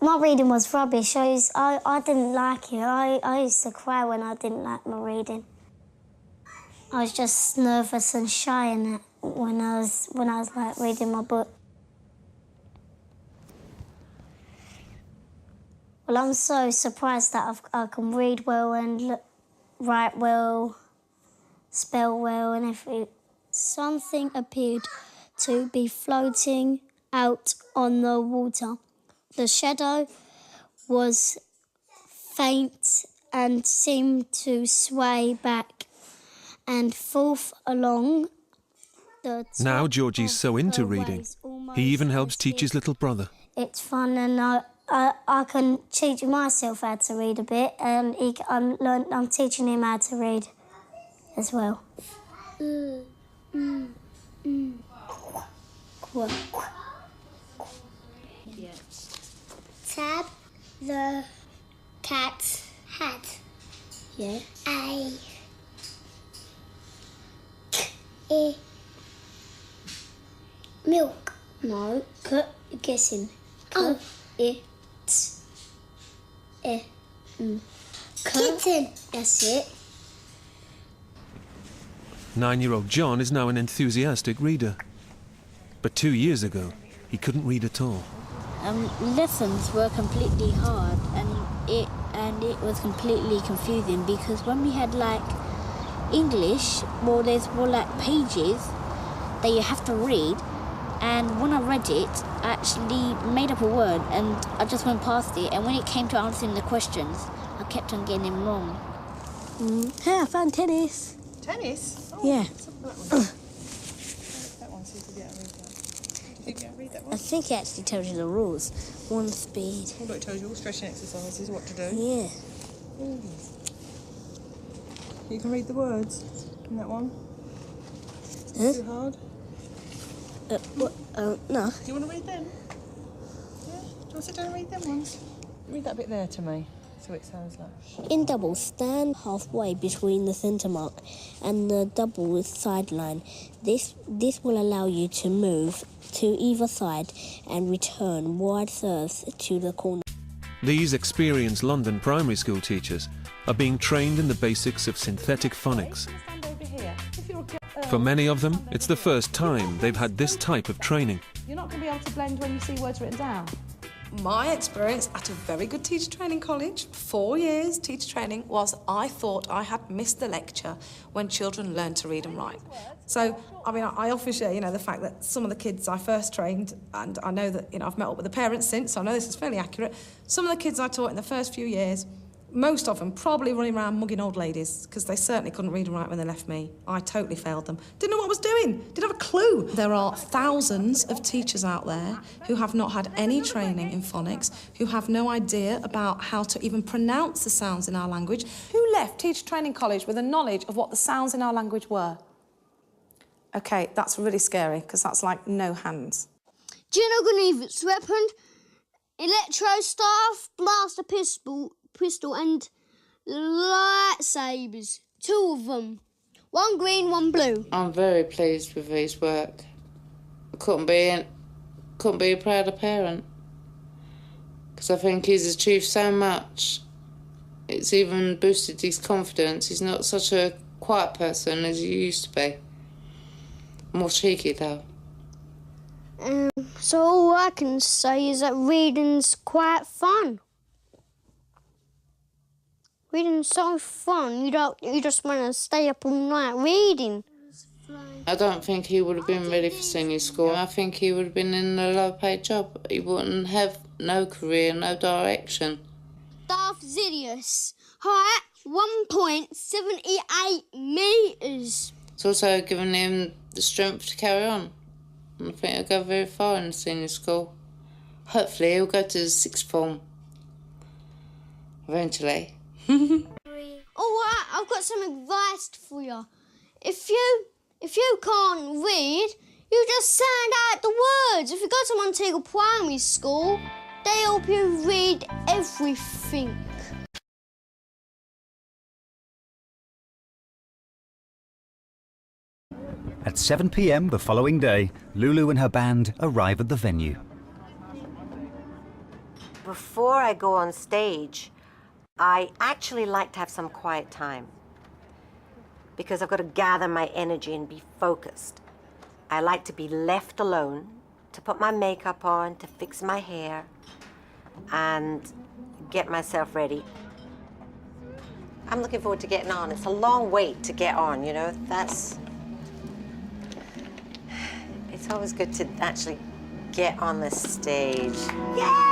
My reading was rubbish. I didn't like it. I used to cry when I didn't like my reading. I was just nervous and shy in it when I was like reading my book. Well, I'm so surprised that I can read well and write well, spell well and everything. Something appeared to be floating out on the water. The shadow was faint and seemed to sway back and forth along the top. Now Georgie's so into reading, he even helps teach his little brother. It's fun, and I can teach myself how to read a bit, and I'm teaching him how to read as well. Tab the cat's hat. Yeah. Milk. No, guessing. Oh. Kitten. That's it. 9-year-old John is now an enthusiastic reader. But 2 years ago, he couldn't read at all. Lessons were completely hard, and it was completely confusing because when we had like English, well, there's more like pages that you have to read, and when I read it, I actually made up a word and I just went past it, and when it came to answering the questions, I kept on getting them wrong. Hey, I found tennis. Tennis? Oh, Yeah. That one, see if you get to read that. Did you get to read that one? I think it actually tells you the rules. 1 speed. Oh, look, it tells you all stretching exercises, what to do. Yeah. Ooh. You can read the words in that one. Huh? Too hard? No. Do you want to read them? Yeah? Do you want to sit down and read them ones? Read that bit there to me. See what it sounds like. In double, stand halfway between the centre mark and the double sideline. This will allow you to move to either side and return wide serves to the corner. These experienced London primary school teachers are being trained in the basics of synthetic phonics. For many of them, it's the first time they've had this type of training. You're not going to be able to blend when you see words written down. My experience at a very good teacher training college, 4 years teacher training, was I thought I had missed the lecture when children learn to read and write. So, I mean, I often share, the fact that some of the kids I first trained, and I know that, I've met up with the parents since, so I know this is fairly accurate. Some of the kids I taught in the first few years, most of them probably running around mugging old ladies, because they certainly couldn't read and write when they left me. I totally failed them. Didn't know what I was doing. Didn't have a clue. There are thousands of teachers out there who have not had any training in phonics, who have no idea about how to even pronounce the sounds in our language. Who left teacher training college with a knowledge of what the sounds in our language were? OK, that's really scary, because that's like no hands. Do you know Grenevit's weapon? Electro staff, blaster pistol and lightsabers. 2 of them. 1 green, 1 blue. I'm very pleased with his work. I couldn't be a prouder parent. Because I think he's achieved so much. It's even boosted his confidence. He's not such a quiet person as he used to be. More cheeky though. So all I can say is that reading's quite fun. Reading's so fun. You just want to stay up all night reading. I don't think he would have been ready for senior school. I think he would have been in a low-paid job. He wouldn't have no career, no direction. Darth Sidious, height 1.78 metres. It's also given him the strength to carry on. And I think he'll go very far in senior school. Hopefully he'll go to the 6th form. Eventually. Alright, I've got some advice for you. If you can't read, you just sound out the words. If you go to Montego Primary School, they help you read everything. At 7 p.m. the following day, Lulu and her band arrive at the venue. Before I go on stage, I actually like to have some quiet time because I've got to gather my energy and be focused. I like to be left alone, to put my makeup on, to fix my hair, and get myself ready. I'm looking forward to getting on. It's a long wait to get on, you know? It's always good to actually get on the stage. Yeah!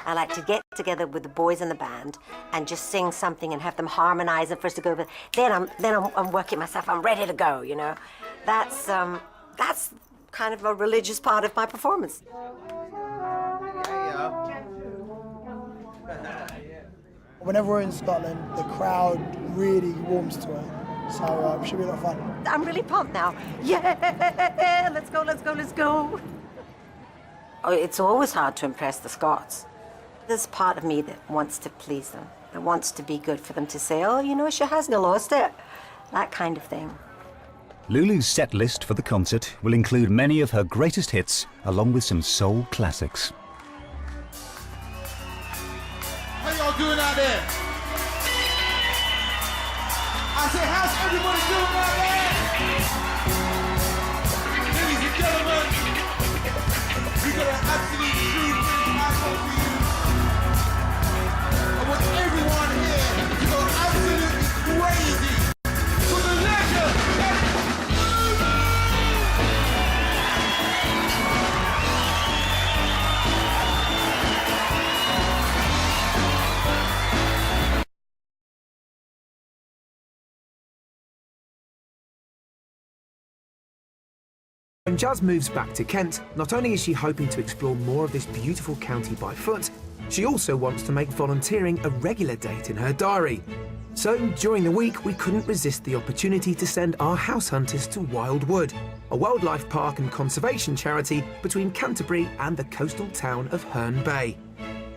I like to get together with the boys in the band and just sing something and have them harmonize and first to go, but then I'm working myself. I'm ready to go, you know? That's kind of a religious part of my performance. Whenever we're in Scotland, the crowd really warms to it. So it should be a lot of fun. I'm really pumped now. Yeah, let's go, let's go, let's go. Oh, it's always hard to impress the Scots. There's part of me that wants to please them, that wants to be good for them, to say, oh, you know, she hasn't lost it. That kind of thing. Lulu's set list for the concert will include many of her greatest hits, along with some soul classics. How y'all doing out there? I said, how's everybody doing out there? Ladies and gentlemen, we got an absolute true platform for you. I want everyone here to go absolutely crazy for the leisure and When Jazz moves back to Kent, not only is she hoping to explore more of this beautiful county by foot, she also wants to make volunteering a regular date in her diary. So during the week, we couldn't resist the opportunity to send our house hunters to Wildwood, a wildlife park and conservation charity between Canterbury and the coastal town of Herne Bay.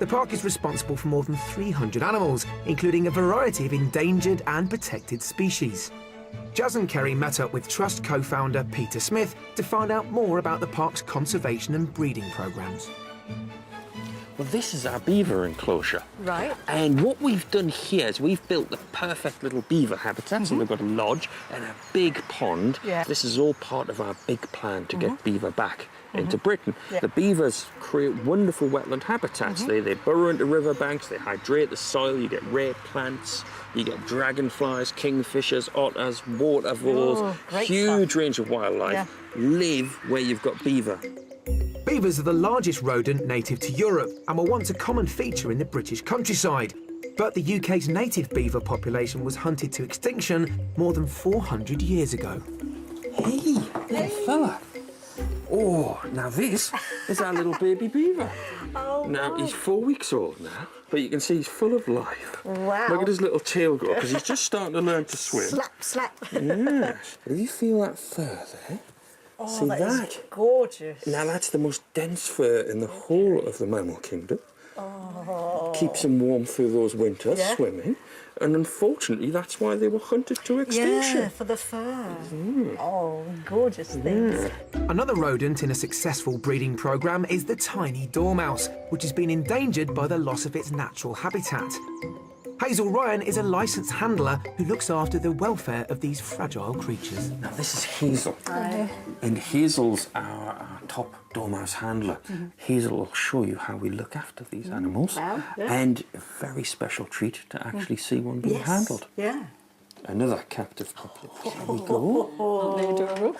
The park is responsible for more than 300 animals, including a variety of endangered and protected species. Jazz and Kerry met up with Trust co-founder Peter Smith to find out more about the park's conservation and breeding programmes. Well, this is our beaver enclosure. Right. And what we've done here is we've built the perfect little beaver habitat. So they've got a lodge and a big pond. Yeah. This is all part of our big plan to get beaver back into Britain. Yeah. The beavers create wonderful wetland habitats. They burrow into riverbanks, they hydrate the soil, you get rare plants, you get dragonflies, kingfishers, otters, water voles, huge range of wildlife live where you've got beaver. Beavers are the largest rodent native to Europe and were once a common feature in the British countryside. But the UK's native beaver population was hunted to extinction more than 400 years ago. Hey, little fella. Oh, now this is our little baby beaver. Now, he's 4 weeks old now, but you can see he's full of life. Wow. Look at his little tail go, because he's just starting to learn to swim. Slap, slap. Yeah. Do you feel that fur there? Oh, See that that? is gorgeous. Now, that's the most dense fur in the whole of the mammal kingdom. Oh. Keeps them warm through those winters, swimming. And unfortunately, that's why they were hunted to extinction. Yeah, for the fur. Oh, gorgeous things. Another rodent in a successful breeding programme is the tiny dormouse, which has been endangered by the loss of its natural habitat. Hazel Ryan is a licensed handler who looks after the welfare of these fragile creatures. Now, this is Hazel. Hi. And Hazel's our top dormouse handler. Hazel will show you how we look after these animals. Wow. Yeah. And a very special treat to actually see one being handled. Yeah. Another captive puppy. There we go. Aren't they adorable?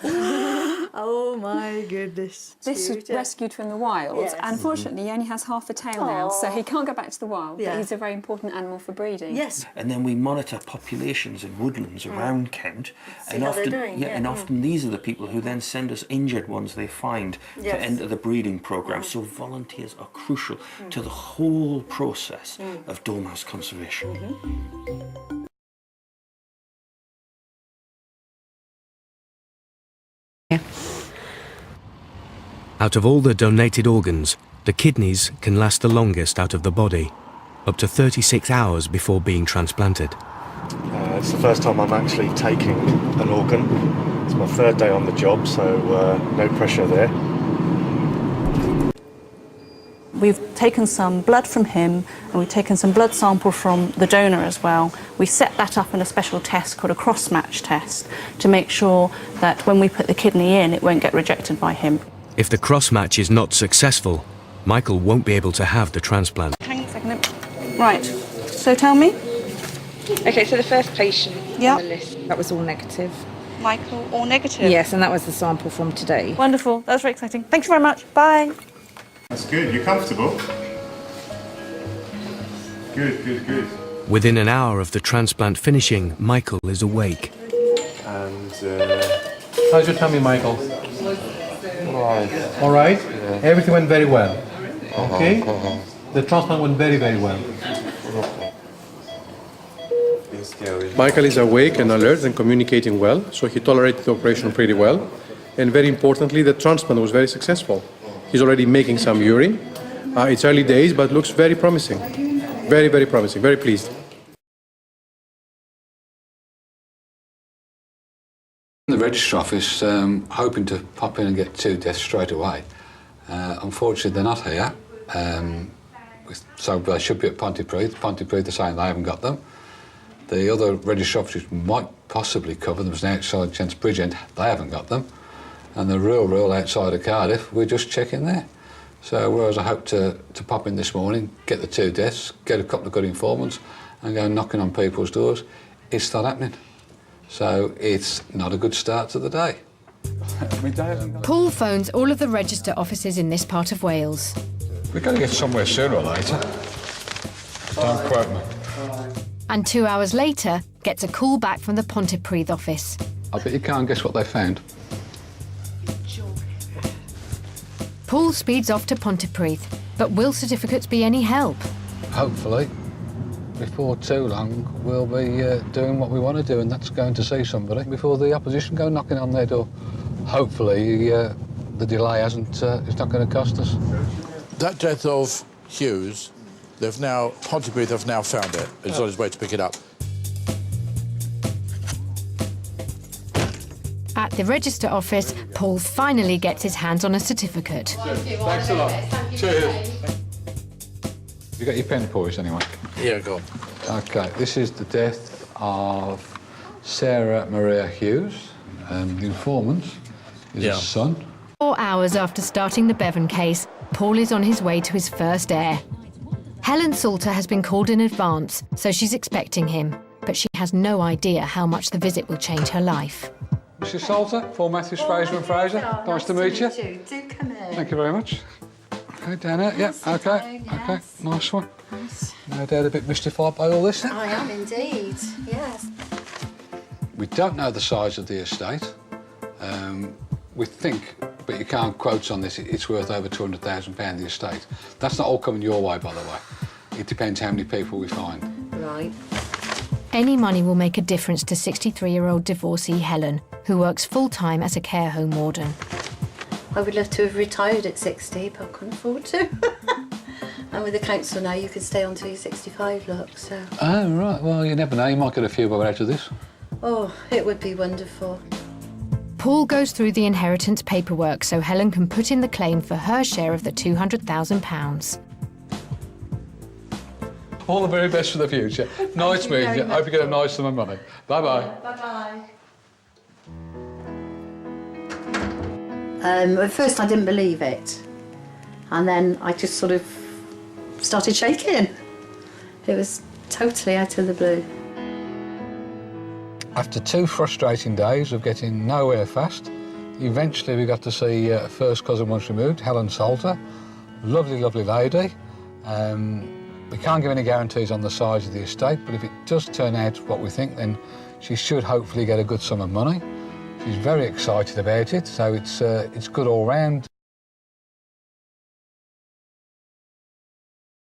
Oh my goodness. This was rescued from the wild, and unfortunately he only has half a tail now, so he can't go back to the wild, but he's a very important animal for breeding. Yes. And then we monitor populations in woodlands around Kent. And how often, they're doing. and often these are the people who then send us injured ones they find to enter the breeding programme. So volunteers are crucial to the whole process of dormouse conservation. Out of all the donated organs, the kidneys can last the longest out of the body, up to 36 hours before being transplanted. It's the first time I'm actually taking an organ. It's my third day on the job, so no pressure there. We've taken some blood from him and we've taken some blood sample from the donor as well. We set that up in a special test called a cross-match test to make sure that when we put the kidney in, it won't get rejected by him. If the cross-match is not successful, Michael won't be able to have the transplant. Hang on a second. Right, so tell me. Okay, so the first patient Yep. on the list, that was all negative. Michael, all negative? Yes, and that was the sample from today. Wonderful, that's very exciting. Thank you very much, bye. That's good. You're comfortable? Good, good, good. Within an hour of the transplant finishing, Michael is awake. And, how's your tummy, Michael? All right? Yeah. Everything went very well. Okay? The transplant went very, very well. Michael is awake and alert and communicating well, so he tolerated the operation pretty well. And very importantly, the transplant was very successful. He's already making some urine. It's early days, but looks very promising. Very, very promising. Very pleased. The registrar office hoping to pop in and get 2 deaths straight away. Unfortunately, they're not here. So they should be at Pontypridd. Pontypridd are saying they haven't got them. The other registrar offices might possibly cover them. There's an outside Gents Bridgend, they haven't got them. And the real outside of Cardiff, we're just checking there. So whereas I hope to pop in this morning, get the 2 deaths, get a couple of good informants and go knocking on people's doors, it's not happening. So it's not a good start to the day. Paul phones all of the register offices in this part of Wales. We've got to get somewhere sooner or later. Don't quote me. And 2 hours later, gets a call back from the Pontypridd office. I bet you can't guess what they found. Paul speeds off to Pontypridd, but will certificates be any help? Hopefully, before too long, we'll be doing what we want to do, and that's going to see somebody before the opposition go knocking on their door. Hopefully, the delay is not going to cost us. That death of Hughes, Pontypridd have now found it. It's on his way to pick it up. At the register office, Paul finally gets his hands on a certificate. Thanks a lot. Cheers. You got your pen, boys, anyway? Yeah, go on. OK, this is the death of Sarah Maria Hughes. The informant is his son. 4 hours after starting the Bevan case, Paul is on his way to his first heir. Helen Salter has been called in advance, so she's expecting him, but she has no idea how much the visit will change her life. Mrs. Salter, for Matthews, Fraser and Fraser. Nice to meet you. Do come in. Thank you very much. OK, down here. Yeah, OK. OK, nice one. Nice. No doubt a bit mystified by all this, then? I am indeed, yes. We don't know the size of the estate. We think, but you can't quote on this, it's worth over £200,000, the estate. That's not all coming your way, by the way. It depends how many people we find. Right. Any money will make a difference to 63-year-old divorcee Helen, who works full-time as a care home warden. I would love to have retired at 60, but I couldn't afford to. And with the council now, you can stay on till you're 65, look, so... Oh, right. Well, you never know. You might get a few bob out of this. Oh, it would be wonderful. Paul goes through the inheritance paperwork so Helen can put in the claim for her share of the £200,000. All the very best for the future. Nice meeting you. Hope you get a nice sum of money. Bye-bye. Bye-bye. At first I didn't believe it. And then I just sort of started shaking. It was totally out of the blue. After 2 frustrating days of getting nowhere fast, eventually we got to see first cousin once removed, Helen Salter. Lovely, lovely lady. We can't give any guarantees on the size of the estate, but if it does turn out what we think, then she should hopefully get a good sum of money. She's very excited about it, so it's good all round.